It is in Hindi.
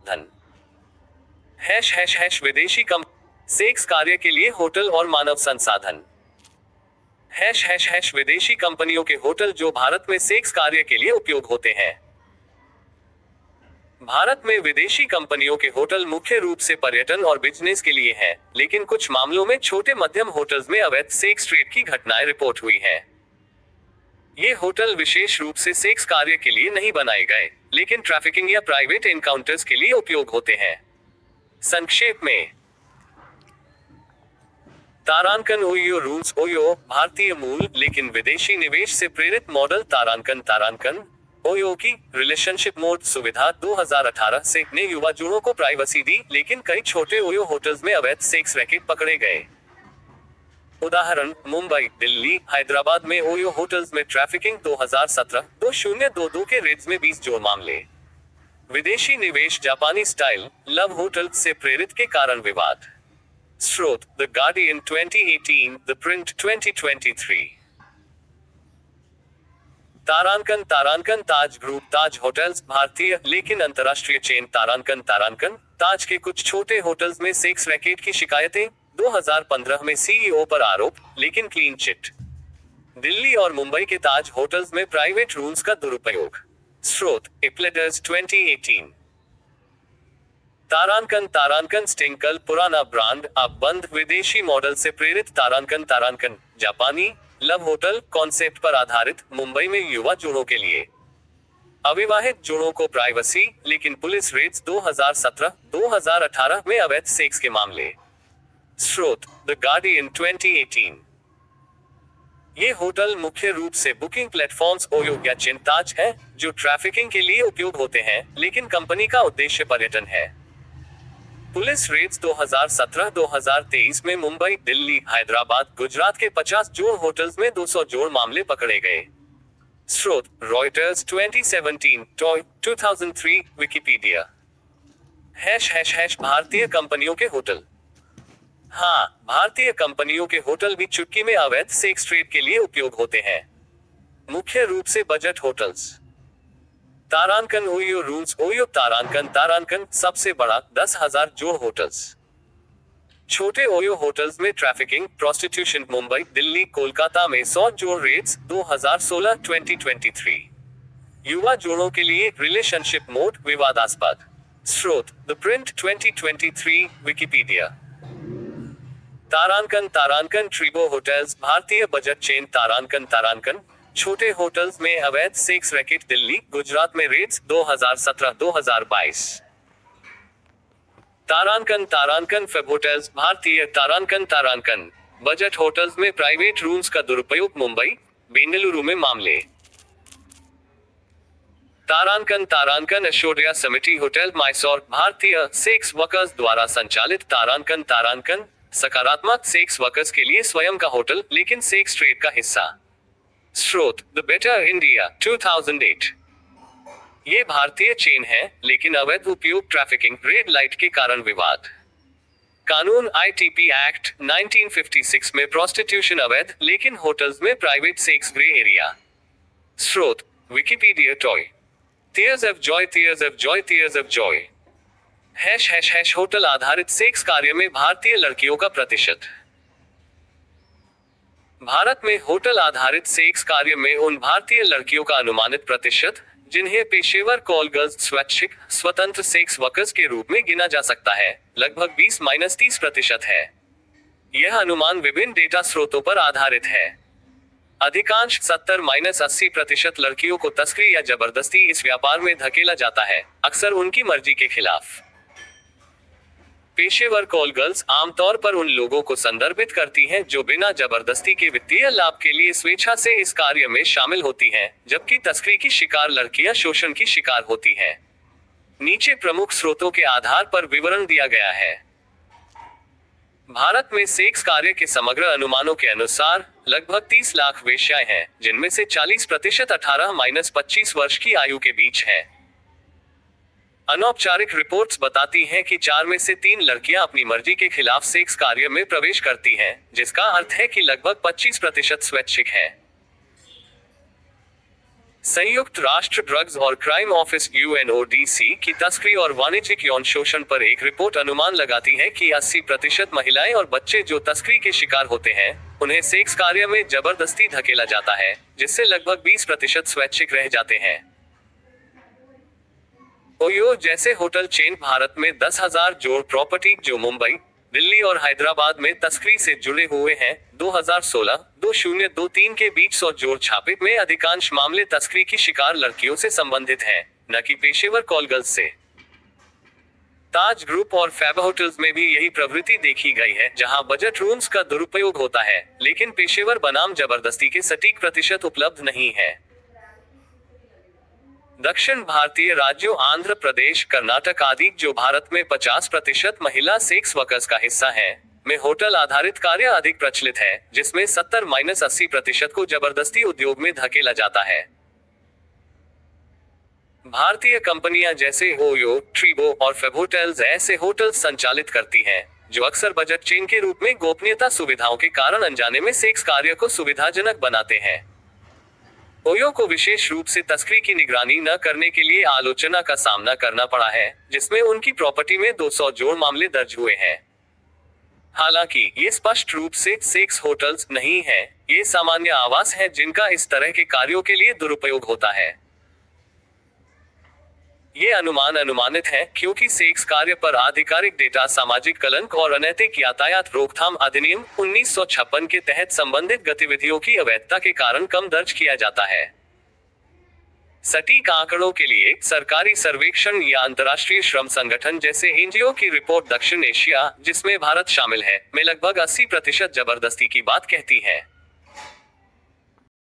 संसाधन। हैश हैश हैश विदेशी सेक्स कार्य के लिए होटल और मानव संसाधन। हैश हैश हैश विदेशी कंपनियों के होटल जो भारत में सेक्स कार्य के लिए उपयोग होते हैं। भारत में विदेशी कंपनियों के होटल मुख्य रूप से पर्यटन और बिजनेस के लिए हैं, लेकिन कुछ मामलों में छोटे मध्यम होटल्स में अवैध सेक्स ट्रेड की घटनाएं रिपोर्ट हुई हैं। ये होटल विशेष रूप से सेक्स कार्य के लिए नहीं बनाए गए, लेकिन ट्रैफिकिंग या प्राइवेट एनकाउंटर्स के लिए उपयोग होते हैं। संक्षेप में, तारांकन ओयो रूल्स। ओयो भारतीय मूल लेकिन विदेशी निवेश से प्रेरित मॉडल तारांकन ओयो की रिलेशनशिप मोड सुविधा 2018 से ने युवा जोड़ों को प्राइवेसी दी, लेकिन कई छोटे ओयो होटल्स में अवैध सेक्स रैकेट पकड़े गए। उदाहरण, मुंबई, दिल्ली, हैदराबाद में ओयो होटल्स में ट्रैफिकिंग 2017-2022 के रेड्स में 20 जोड़ मामले। विदेशी निवेश जापानी स्टाइल लव होटल से प्रेरित के कारण विवाद। स्रोत, द गार्डियन 2018, द प्रिंट 2023। तारांकन ताज ग्रुप। ताज होटल्स भारतीय लेकिन अंतर्राष्ट्रीय चेन तारांकन ताज के कुछ छोटे होटल्स में सेक्स रैकेट की शिकायतें। 2015 में सीईओ पर आरोप, लेकिन क्लीन चिट। दिल्ली और मुंबई के ताज होटल्स में प्राइवेट रूम्स का दुरुपयोग। स्रोत, इप्लेडर्स 2018। तारांकन स्टिंकल पुराना ब्रांड अब बंद। विदेशी मॉडल से प्रेरित तारांकन जापानी लव होटल कॉन्सेप्ट पर आधारित, मुंबई में युवा जोड़ों के लिए। अविवाहित जोड़ों को प्राइवेसी, लेकिन पुलिस रेड्स 2017-2018 में अवैध सेक्स के मामले। स्रोत, द गार्डियन 2018। ये होटल मुख्य रूप से बुकिंग प्लेटफॉर्म्स ओयो या चिंताज हैं, जो ट्रैफिकिंग के लिए उपयोग होते हैं, लेकिन कंपनी का उद्देश्य पर्यटन है। पुलिस रेड्स 2017-2023 में मुंबई, दिल्ली, हैदराबाद, गुजरात के 50 जोड़ होटल्स में 200 जोड़ मामले पकड़े गए। स्रोत, Reuters 2017, toy 2003, Wikipedia. Hash hash hash भारतीय कंपनियों के होटल। हाँ, भारतीय कंपनियों के होटल भी चुटकी में अवैध सेक्स ट्रेड के लिए उपयोग होते हैं, मुख्य रूप से बजट होटल्स। तारांकन ओयो रूल्स। ओयो तारांकन सबसे बड़ा 10,000 जोड़ होटल्स। छोटे ओयो होटल्स में ट्रैफिकिंग, प्रोस्टिट्यूशन। मुंबई, दिल्ली, कोलकाता में 100 जोड़ रेट्स 2016-2023। युवा जोड़ों के लिए रिलेशनशिप मोड विवादास्पद। स्रोत, द प्रिंट 2023, विकिपीडिया। तारांकन ट्रिबो होटल्स भारतीय बजट चेन। तारांकन छोटे होटल्स में अवैध सेक्स रैकेट। दिल्ली, गुजरात में रेड्स 2017-2022। तारांकन फेब होटल्स भारतीय। तारांकन बजट होटल्स में प्राइवेट रूम्स का दुरुपयोग। मुंबई, बेंगलुरु में मामले। तारांकन ऐश्वर्या समिति होटल मैसूर भारतीय सेक्स वर्कर्स द्वारा संचालित। तारांकन सकारात्मक सेक्स वर्कर्स के लिए स्वयं का होटल, लेकिन सेक्स ट्रेड का हिस्सा। स्रोत, द बेटर इंडिया 2008। ये भारतीय चेन है, लेकिन अवैध उपयोग, ट्रैफिकिंग, रेड लाइट के कारण विवाद। कानून आईटीपी एक्ट 1956 में प्रोस्टिट्यूशन अवैध, लेकिन होटल्स में प्राइवेट सेक्स ग्रे एरिया। स्रोत, Wikipedia. Toy tears of Joy. Hash hash hash hotel आधारित सेक्स कार्य में भारतीय लड़कियों का प्रतिशत। भारत में होटल आधारित सेक्स कार्य में उन भारतीय लड़कियों का अनुमानित प्रतिशत, जिन्हें पेशेवर कॉल गर्ल्स, स्वैच्छिक स्वतंत्र सेक्स वर्कर्स के रूप में गिना जा सकता है, लगभग 20-30% है। यह अनुमान विभिन्न डेटा स्रोतों पर आधारित है। अधिकांश 70-80% लड़कियों को तस्करी या जबरदस्ती इस व्यापार में धकेला जाता है, अक्सर उनकी मर्जी के खिलाफ। पेशेवर कॉल गर्ल्स आमतौर पर उन लोगों को संदर्भित करती हैं जो बिना जबरदस्ती के वित्तीय लाभ के लिए स्वेच्छा से इस कार्य में शामिल होती हैं, जबकि तस्करी की शिकार लड़कियां शोषण की शिकार होती हैं। नीचे प्रमुख स्रोतों के आधार पर विवरण दिया गया है। भारत में सेक्स कार्य के समग्र अनुमानों के अनुसार लगभग 30 लाख वेश्याएं हैं, जिनमें से 40% 18-25 वर्ष की आयु के बीच है। अनौपचारिक रिपोर्ट्स बताती हैं कि 4 में से 3 लड़कियां अपनी मर्जी के खिलाफ सेक्स कार्य में प्रवेश करती हैं, जिसका अर्थ है कि लगभग 25% स्वैच्छिक है। संयुक्त राष्ट्र ड्रग्स और क्राइम ऑफिस यूएनओडीसी की तस्करी और वाणिज्यिक यौन शोषण पर एक रिपोर्ट अनुमान लगाती है कि 80% महिलाएं और बच्चे जो तस्करी के शिकार होते हैं, उन्हें सेक्स कार्य में जबरदस्ती धकेला जाता है, जिससे लगभग 20% स्वैच्छिक रह जाते हैं। ओयो जैसे होटल चेन भारत में 10,000 जोड़ प्रॉपर्टी जो मुंबई, दिल्ली और हैदराबाद में तस्करी से जुड़े हुए हैं। 2016-2023 के बीच 100 जोड़ छापे में अधिकांश मामले तस्करी की शिकार लड़कियों से संबंधित हैं, न कि पेशेवर कॉलगर्ल्स से। ताज ग्रुप और फैब होटल्स में भी यही प्रवृत्ति देखी गई है, जहां बजट रूम्स का दुरुपयोग होता है, लेकिन पेशेवर बनाम जबरदस्ती के सटीक प्रतिशत उपलब्ध नहीं है। दक्षिण भारतीय राज्यों आंध्र प्रदेश, कर्नाटक आदि, जो भारत में 50% महिला सेक्स वर्कर्स का हिस्सा है, में होटल आधारित कार्य अधिक प्रचलित है, जिसमें 70-80% को जबरदस्ती उद्योग में धकेला जाता है। भारतीय कंपनियां जैसे ओयो, ट्रिबो और फेब होटल्स ऐसे होटल संचालित करती हैं, जो अक्सर बजट चेन के रूप में गोपनीयता सुविधाओं के कारण अनजाने में सेक्स कार्य को सुविधाजनक बनाते हैं। ओयो को विशेष रूप से तस्करी की निगरानी न करने के लिए आलोचना का सामना करना पड़ा है, जिसमें उनकी प्रॉपर्टी में 200 जोड़ मामले दर्ज हुए हैं। हालांकि ये स्पष्ट रूप से सेक्स होटल्स नहीं हैं, ये सामान्य आवास हैं जिनका इस तरह के कार्यों के लिए दुरुपयोग होता है। ये अनुमान अनुमानित है, क्योंकि सेक्स कार्य पर आधिकारिक डेटा सामाजिक कलंक और अनैतिक यातायात रोकथाम अधिनियम 1956 के तहत संबंधित गतिविधियों की अवैधता के कारण कम दर्ज किया जाता है। सटीक आंकड़ों के लिए सरकारी सर्वेक्षण या अंतर्राष्ट्रीय श्रम संगठन जैसे एनजीओ की रिपोर्ट दक्षिण एशिया, जिसमें भारत शामिल है, में लगभग 80% जबरदस्ती की बात कहती है।